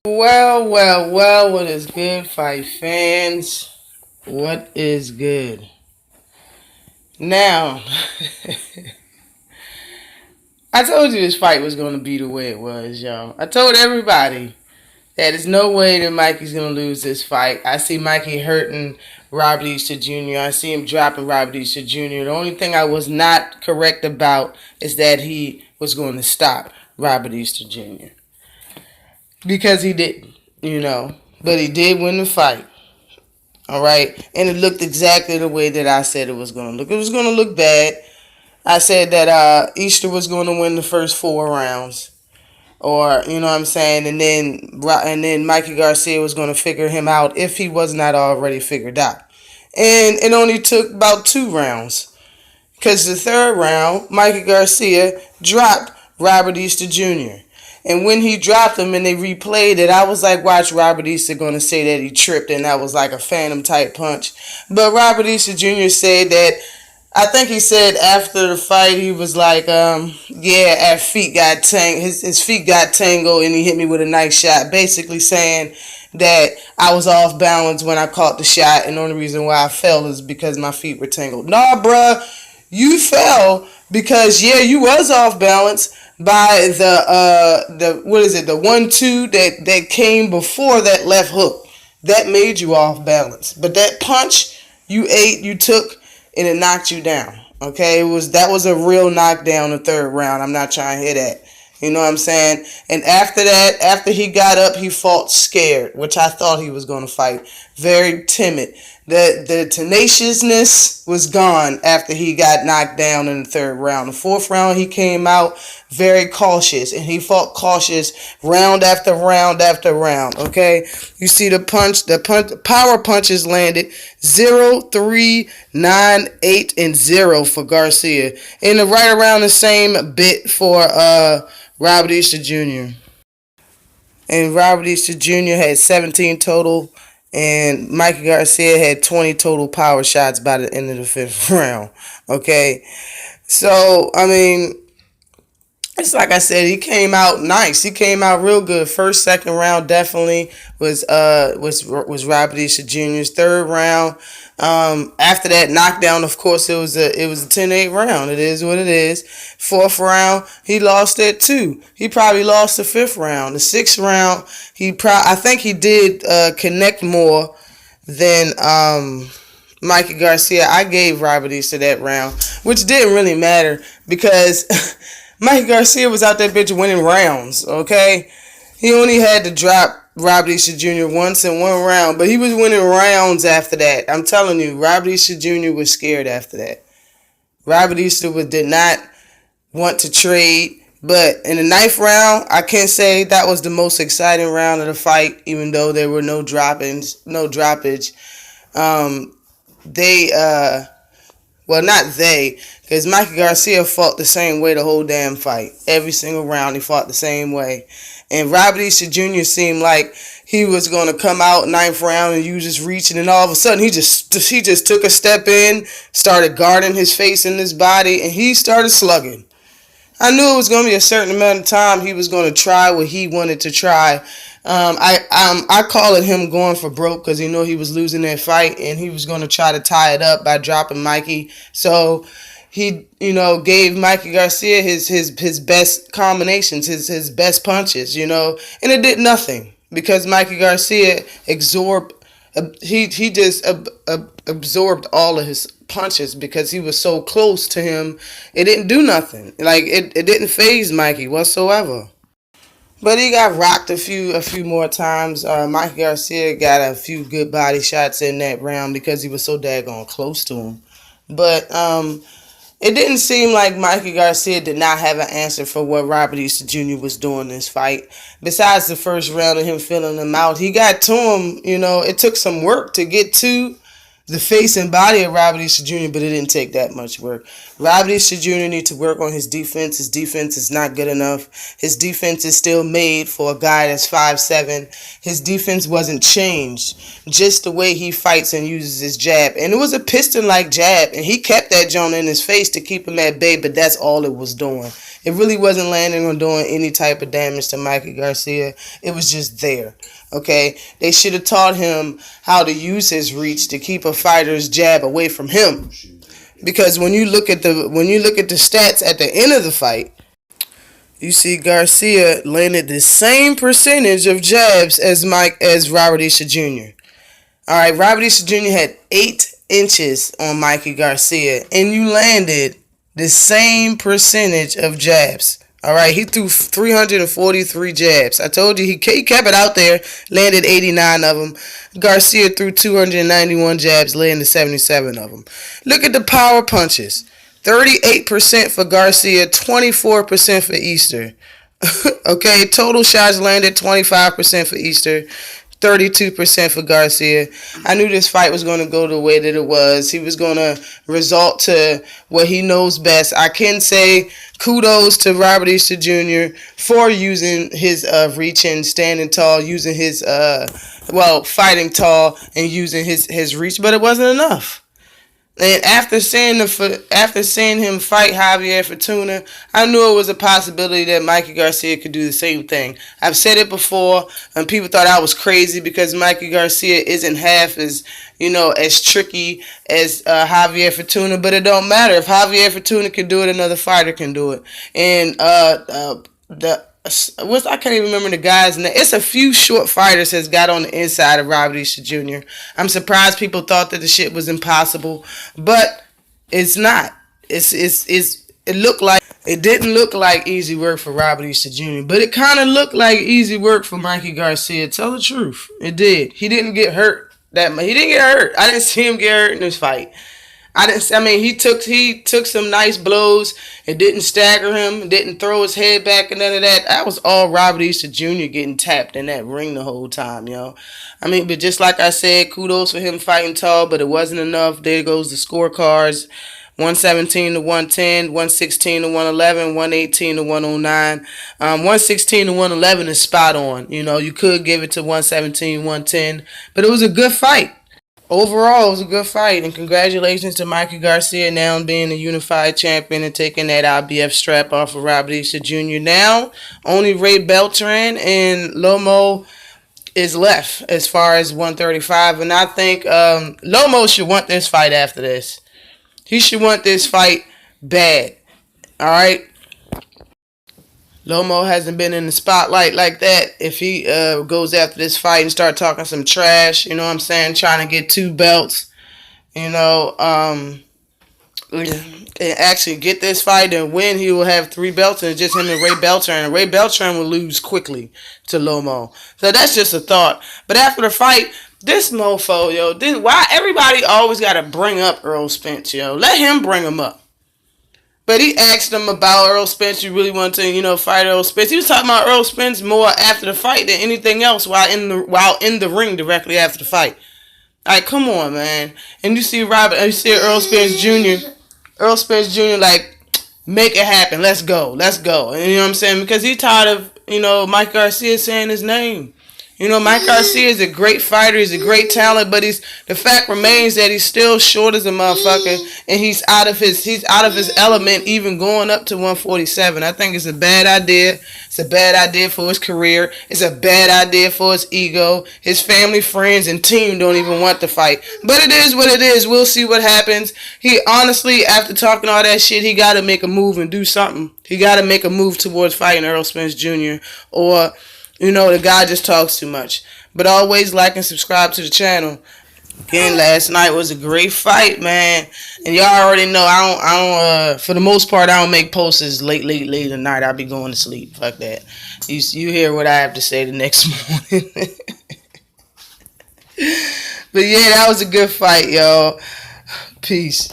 Well, what is good, fight fans? What is good? Now, I told you this fight was going to be the way it was, y'all. I told everybody that there's no way that Mikey's going to lose this fight. I see Mikey hurting Robert Easter Jr. I see him dropping Robert Easter Jr. The only thing I was not correct about is that he was going to stop Robert Easter Jr. Because he didn't. But he did win the fight. All right. And it looked exactly the way that I said it was going to look. It was going to look bad. I said that Easter was going to win the first 4 rounds. Or, you know what I'm saying? And then Mikey Garcia was going to figure him out if he was not already figured out. And it only took about 2 rounds. Because the third round, Mikey Garcia dropped Robert Easter Jr. And when he dropped him and they replayed it, I was like, watch Robert Easter going to say that he tripped and that was like a phantom type punch. But Robert Easter Jr. said that, I think he said after the fight, he was like, our feet got his feet got tangled and he hit me with a nice shot. Basically saying that I was off balance when I caught the shot and the only reason why I fell is because my feet were tangled. Nah, bruh, you fell because, you was off balance by the 1-2 that came before that left hook. That made you off balance. But that punch you took, and it knocked you down. Okay? That was a real knockdown in the third round. I'm not trying to hear that. You know what I'm saying? And after that, after he got up, he fought scared, which I thought he was going to fight. Very timid. The tenaciousness was gone after he got knocked down in the third round. The fourth round, he came out very cautious, and he fought cautious round after round after round, okay? You see the power punches landed 0, 3, 9, 8, and 0 for Garcia. And right around the same bit for Robert Easter Jr. And Robert Easter Jr. had 17 total, and Mikey Garcia had 20 total power shots by the end of the fifth round. Okay? So, I mean, it's like I said, he came out nice. He came out real good. First, second round definitely was Robert Easter Jr.'s. Third round, after that knockdown, of course, it was a 10-8 round. It is what it is. Fourth round, he lost that too. He probably lost the fifth round. The sixth round, I think he did connect more than Mikey Garcia. I gave Robert Easter that round, which didn't really matter because Mikey Garcia was out that bitch winning rounds, okay? He only had to drop Robert Easter Jr. once in one round, but he was winning rounds after that. I'm telling you, Robert Easter Jr. was scared after that. Robert Easter did not want to trade, but in the ninth round, I can say that was the most exciting round of the fight, even though there were no droppage. Because Mikey Garcia fought the same way the whole damn fight. Every single round, he fought the same way. And Robert Easter Jr. seemed like he was going to come out ninth round and you just reaching, and all of a sudden he just took a step in, started guarding his face and his body, and he started slugging. I knew it was going to be a certain amount of time he was going to try what he wanted to try. I call it him going for broke because he knew he was losing that fight and he was going to try to tie it up by dropping Mikey. So he, gave Mikey Garcia his best combinations, his best punches, and it did nothing because Mikey Garcia absorbed all of his punches because he was so close to him. It didn't do nothing. Like it didn't faze Mikey whatsoever. But he got rocked a few more times. Mikey Garcia got a few good body shots in that round because he was so daggone close to him. But it didn't seem like Mikey Garcia did not have an answer for what Robert Easter Jr. was doing in this fight. Besides the first round of him filling him out, he got to him. It took some work to get to the face and body of Robert Easter Jr., but it didn't take that much work. Robert Easter Jr. needs to work on his defense. His defense is not good enough. His defense is still made for a guy that's 5'7". His defense wasn't changed. Just the way he fights and uses his jab. And it was a piston-like jab, and he kept that joint in his face to keep him at bay, but that's all it was doing. It really wasn't landing or doing any type of damage to Mikey Garcia. It was just there. Okay, they should have taught him how to use his reach to keep a fighter's jab away from him. Because when you look at the stats at the end of the fight, you see Garcia landed the same percentage of jabs as Robert Easter Jr. All right, Robert Easter Jr. had 8 inches on Mikey Garcia, and you landed the same percentage of jabs. All right, he threw 343 jabs. I told you he kept it out there, landed 89 of them. Garcia threw 291 jabs, landed 77 of them. Look at the power punches. 38% for Garcia, 24% for Easter. Okay, total shots landed 25% for Easter, 32% for Garcia. I knew this fight was going to go the way that it was. He was going to result to what he knows best. I can say kudos to Robert Easter Jr. for using his reach and standing tall, using his, fighting tall and using his reach, but it wasn't enough. And after seeing him fight Javier Fortuna, I knew it was a possibility that Mikey Garcia could do the same thing. I've said it before, and people thought I was crazy because Mikey Garcia isn't half as tricky as Javier Fortuna. But it don't matter. If Javier Fortuna can do it, another fighter can do it. And I can't even remember the guy's name. It's a few short fighters that's got on the inside of Robert Easter Jr. I'm surprised people thought that the shit was impossible, but it's not. It didn't look like easy work for Robert Easter Jr., but it kind of looked like easy work for Mikey Garcia. Tell the truth, it did. He didn't get hurt that much. He didn't get hurt. I didn't see him get hurt in this fight. He took some nice blows. It didn't stagger him. It didn't throw his head back and none of that. That was all Robert Easter Jr. getting tapped in that ring the whole time, yo. But just like I said, kudos for him fighting tall, but it wasn't enough. There goes the scorecards. 117 to 110, 116 to 111, 118 to 109. 116 to 111 is spot on. You could give it to 117, 110, but it was a good fight. Overall, it was a good fight, and congratulations to Mikey Garcia now being a unified champion and taking that IBF strap off of Robert Easter Jr. Now, only Ray Beltran and Lomo is left as far as 135, and I think Lomo should want this fight after this. He should want this fight bad, all right? Lomo hasn't been in the spotlight like that. If he goes after this fight and start talking some trash, trying to get 2 belts, and actually get this fight and win, he will have 3 belts, and it's just him and Ray Beltran. And Ray Beltran will lose quickly to Lomo. So that's just a thought. But after the fight, this mofo, why everybody always got to bring up Earl Spence, Let him bring him up. But he asked him about Earl Spence. You really want to, fight Earl Spence? He was talking about Earl Spence more after the fight than anything else while in the ring directly after the fight. Like, come on, man. And you see Earl Spence Jr. Earl Spence Jr. like, make it happen. Let's go. Let's go. And you know what I'm saying? Because he's tired of, Mike Garcia saying his name. Mike Garcia is a great fighter. He's a great talent, but the fact remains that he's still short as a motherfucker, and he's out of his element, even going up to 147. I think it's a bad idea. It's a bad idea for his career. It's a bad idea for his ego. His family, friends, and team don't even want to fight. But it is what it is. We'll see what happens. He honestly, after talking all that shit, he got to make a move and do something. He got to make a move towards fighting Earl Spence Jr. or the guy just talks too much. But always like and subscribe to the channel. Again, last night was a great fight, man. And y'all already know I don't for the most part, I don't make posts late at night. I'll be going to sleep. Fuck that. You hear what I have to say the next morning. But yeah, that was a good fight, y'all. Peace.